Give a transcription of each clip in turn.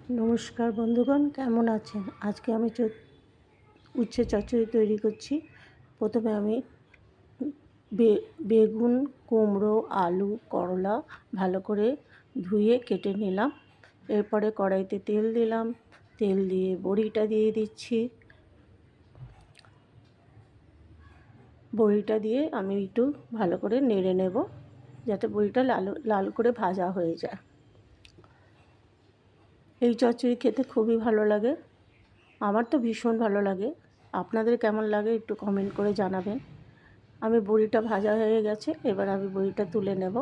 নমস্কার বন্ধুগণ, কেমন আছেন? আজকে আমি উচ্ছে চচ্চড়ি তৈরি করছি। প্রথমে আমি বেগুন, কুমড়ো, আলু, করলা ভালো করে ধুয়ে কেটে নিলাম। এরপরে কড়াইতে তেল দিলাম, তেল দিয়ে বড়িটা দিয়ে দিচ্ছি। বড়িটা দিয়ে আমি একটু ভালো করে নেড়ে নেব, যাতে বড়িটা লাল লাল করে ভাজা হয়ে যায়। এই চচ্চড়ি খেতে খুবই ভালো লাগে, আমার তো ভীষণ ভালো লাগে। আপনাদের কেমন লাগে একটু কমেন্ট করে জানাবেন। আমি বড়িটা ভাজা হয়ে গেছে, এবার আমি বড়িটা তুলে নেব।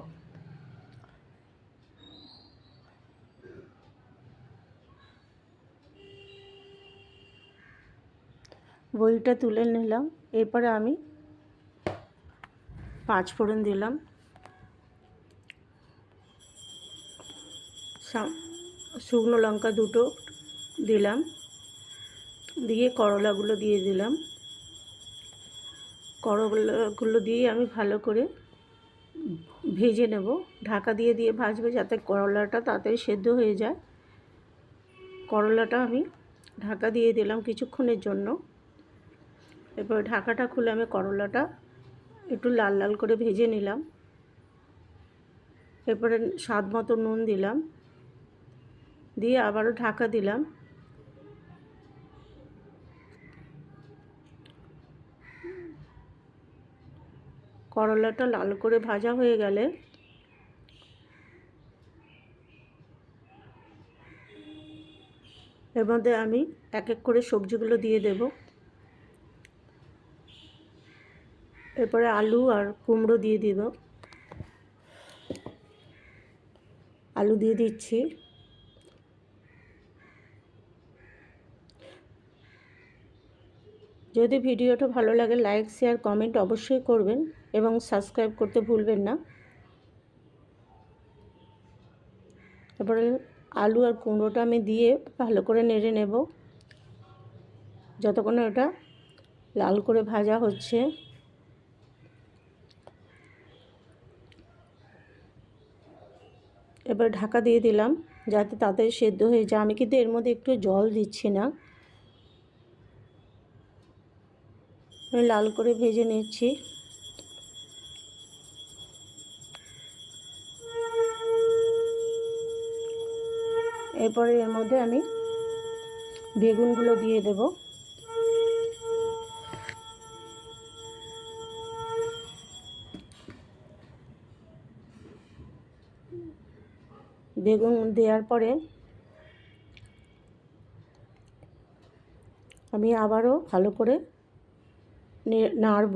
বড়িটা তুলে নিলাম। এরপরে আমি 5 ফোড়ন দিলাম, শুকনো লঙ্কা 2টো দিলাম, দিয়ে করলাগুলো দিয়ে দিলাম। করলাগুলো দিয়ে আমি ভালো করে ভেজে নেব। ঢাকা দিয়ে দিয়ে ভাজবো, যাতে করলাটা তাড়াতাড়ি সেদ্ধ হয়ে যায়। করলাটা আমি ঢাকা দিয়ে দিলাম কিছুক্ষণের জন্য। এরপর ঢাকাটা খুলে আমি করলাটা একটু লাল লাল করে ভেজে নিলাম। এরপরে স্বাদ মতো নুন দিলাম, দিয়ে আবারও ঢাকা দিলাম। করলাটা লাল করে ভাজা হয়ে গেলে এর মধ্যে আমি এক এক করে সবজিগুলো দিয়ে দেব। এরপরে আলু আর কুমড়ো দিয়ে দিব। আলু দিয়ে দিচ্ছি। যদি ভিডিওটা ভালো লাগে লাইক শেয়ার কমেন্ট অবশ্যই করবেন এবং সাবস্ক্রাইব করতে ভুলবেন না। এরপরে আলু আর কুমড়োটা আমি দিয়ে ভালো করে নেড়ে নেব, যতক্ষণ ওটা লাল করে ভাজা হচ্ছে। এবার ঢাকা দিয়ে দিলাম, যাতে তাড়াতাড়ি সেদ্ধ হয়ে যায়। আমি কিন্তু এর মধ্যে একটু জল দিচ্ছি না, আমি লাল করে ভেজে নিচ্ছি। এরপরে এর মধ্যে আমি বেগুনগুলো দিয়ে দেব। বেগুন দেওয়ার পরে আমি আবারও ভালো করে নাড়ব।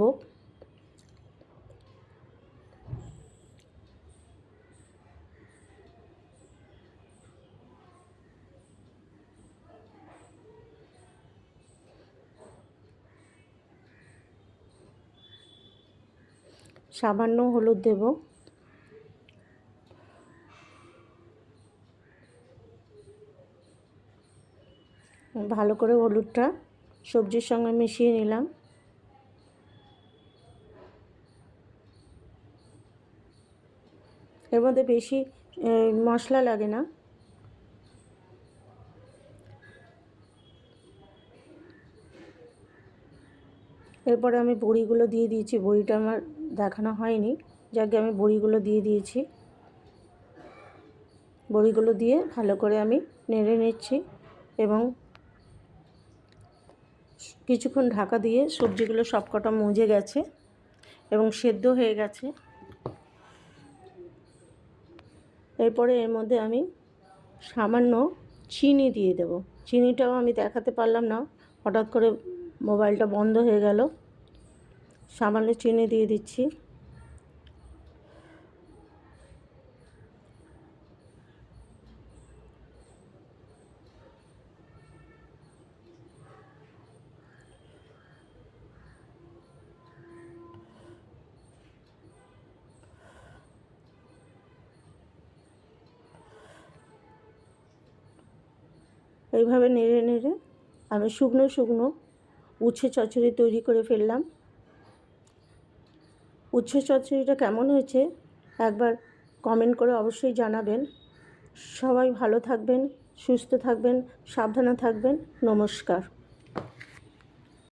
সামান্য হলুদ দেব। ভালো করে হলুদটা সবজির সঙ্গে মিশিয়ে নিলাম। এর মধ্যে বেশি মশলা লাগে না। এরপরে আমি বড়িগুলো দিয়ে দিয়েছি। বড়িটা আমার দেখানো হয়নি, যাকে আমি বড়িগুলো দিয়ে দিয়েছি। বড়িগুলো দিয়ে ভালো করে আমি নেড়ে নিচ্ছি এবং কিছুক্ষণ ঢাকা দিয়ে সবজিগুলো সবকটা মজে গেছে এবং সেদ্ধ হয়ে গেছে। এরপরে এর মধ্যে আমি সামান্য চিনি দিয়ে দেব। চিনিটাও আমি দেখাতে পারলাম না, হঠাৎ করে মোবাইলটা বন্ধ হয়ে গেল। সামান্য চিনি দিয়ে দিচ্ছি। এইভাবে নেড়ে নেড়ে আমি শুকনো শুকনো উচ্ছে চচ্চড়ি তৈরি করে ফেললাম। উচ্ছে চচ্চড়িটা কেমন হয়েছে একবার কমেন্ট করে অবশ্যই জানাবেন। সবাই ভালো থাকবেন, সুস্থ থাকবেন, সাবধানে থাকবেন। নমস্কার।